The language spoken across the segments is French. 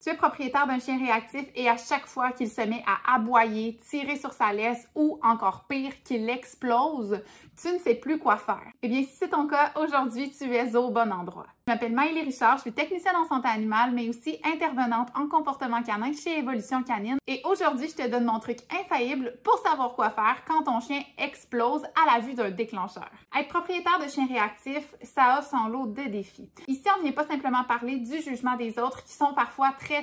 Tu es propriétaire d'un chien réactif et à chaque fois qu'il se met à aboyer, tirer sur sa laisse ou encore pire, qu'il explose, tu ne sais plus quoi faire. Eh bien, si c'est ton cas, aujourd'hui, tu es au bon endroit. Je m'appelle Maëlie Richard, je suis technicienne en santé animale, mais aussi intervenante en comportement canin chez Évolution Canine. Et aujourd'hui, je te donne mon truc infaillible pour savoir quoi faire quand ton chien explose à la vue d'un déclencheur. Être propriétaire de chien réactif, ça a son lot de défis. Ici, on ne vient pas simplement parler du jugement des autres qui sont parfois très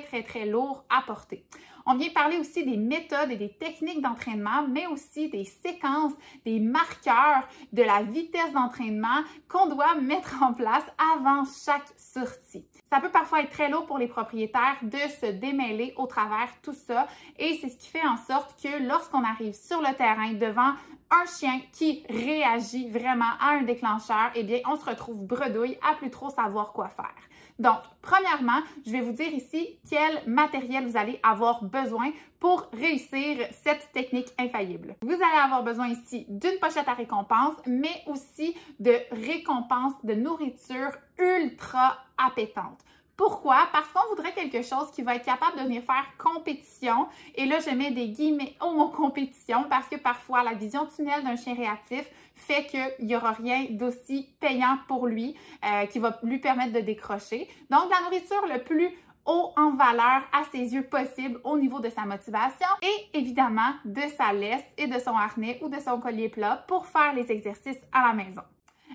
lourds à porter. On vient parler aussi des méthodes et des techniques d'entraînement, mais aussi des séquences, des marqueurs, de la vitesse d'entraînement qu'on doit mettre en place avant chaque sortie. Ça peut parfois être très lourd pour les propriétaires de se démêler au travers tout ça et c'est ce qui fait en sorte que lorsqu'on arrive sur le terrain devant un chien qui réagit vraiment à un déclencheur, eh bien, on se retrouve bredouille à plus trop savoir quoi faire. Donc, premièrement, je vais vous dire ici quel matériel vous allez avoir besoin pour réussir cette technique infaillible. Vous allez avoir besoin ici d'une pochette à récompense, mais aussi de récompenses de nourriture ultra appétante. Pourquoi? Parce qu'on voudrait quelque chose qui va être capable de venir faire compétition. Et là, je mets des guillemets au mot compétition parce que parfois, la vision tunnel d'un chien réactif fait qu'il n'y aura rien d'aussi payant pour lui qui va lui permettre de décrocher. Donc, la nourriture le plus haut en valeur à ses yeux possible au niveau de sa motivation et évidemment de sa laisse et de son harnais ou de son collier plat pour faire les exercices à la maison.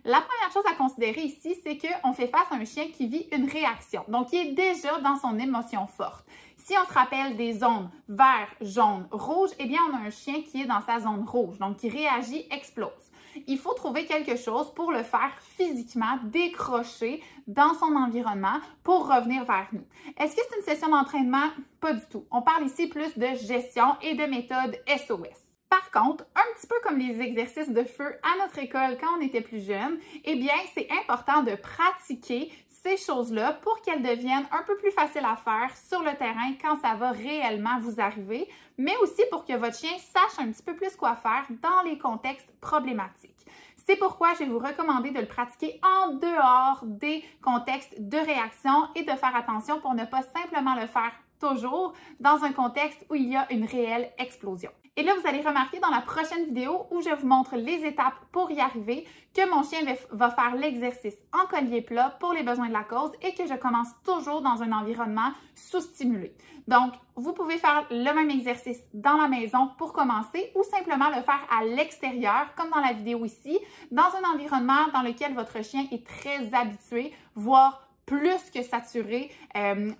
La première chose à considérer ici, c'est qu'on fait face à un chien qui vit une réaction, donc il est déjà dans son émotion forte. Si on se rappelle des zones vert, jaune, rouge, eh bien on a un chien qui est dans sa zone rouge, donc qui réagit, explose. Il faut trouver quelque chose pour le faire physiquement décrocher dans son environnement pour revenir vers nous. Est-ce que c'est une session d'entraînement? Pas du tout. On parle ici plus de gestion et de méthode SOS. Par contre, un petit peu comme les exercices de feu à notre école quand on était plus jeune, eh bien, c'est important de pratiquer ces choses-là pour qu'elles deviennent un peu plus faciles à faire sur le terrain quand ça va réellement vous arriver, mais aussi pour que votre chien sache un petit peu plus quoi faire dans les contextes problématiques. C'est pourquoi je vais vous recommander de le pratiquer en dehors des contextes de réaction et de faire attention pour ne pas simplement le faire toujours dans un contexte où il y a une réelle explosion. Et là, vous allez remarquer dans la prochaine vidéo où je vous montre les étapes pour y arriver que mon chien va faire l'exercice en collier plat pour les besoins de la cause et que je commence toujours dans un environnement sous-stimulé. Donc, vous pouvez faire le même exercice dans la maison pour commencer ou simplement le faire à l'extérieur, comme dans la vidéo ici, dans un environnement dans lequel votre chien est très habitué, voire plus que saturé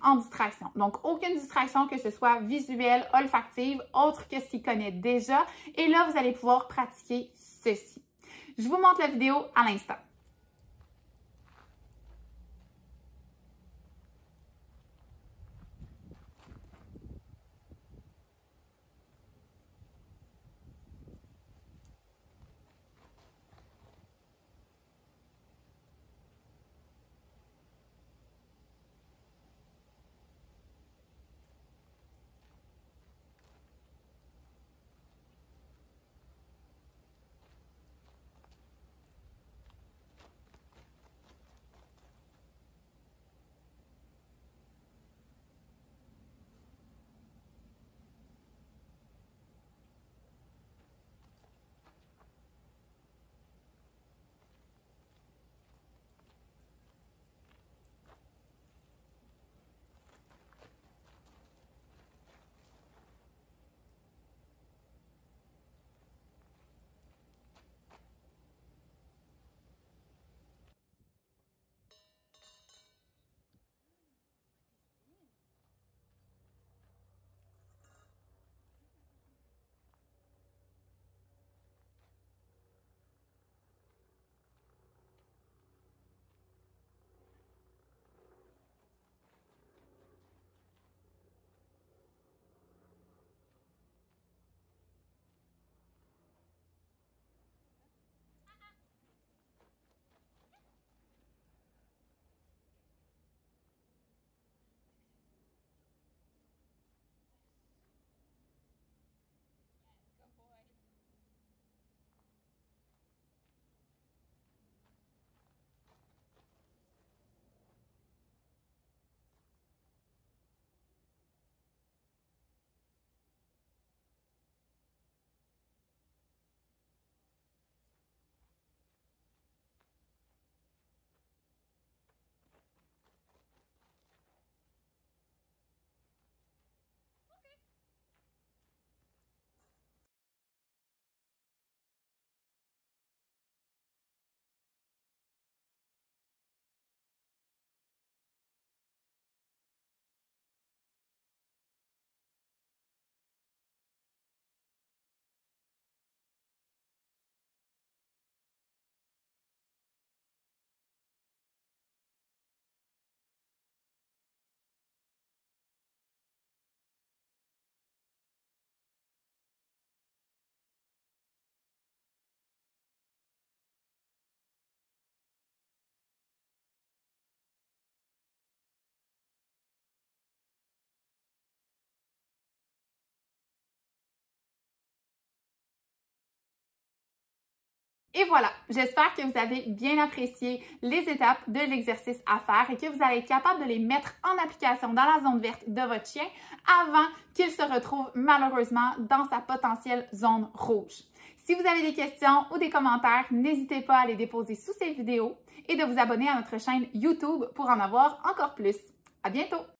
en distraction. Donc, aucune distraction, que ce soit visuelle, olfactive, autre que ce qu'il connaît déjà. Et là, vous allez pouvoir pratiquer ceci. Je vous montre la vidéo à l'instant. Et voilà, j'espère que vous avez bien apprécié les étapes de l'exercice à faire et que vous allez être capable de les mettre en application dans la zone verte de votre chien avant qu'il se retrouve malheureusement dans sa potentielle zone rouge. Si vous avez des questions ou des commentaires, n'hésitez pas à les déposer sous ces vidéos et de vous abonner à notre chaîne YouTube pour en avoir encore plus. À bientôt!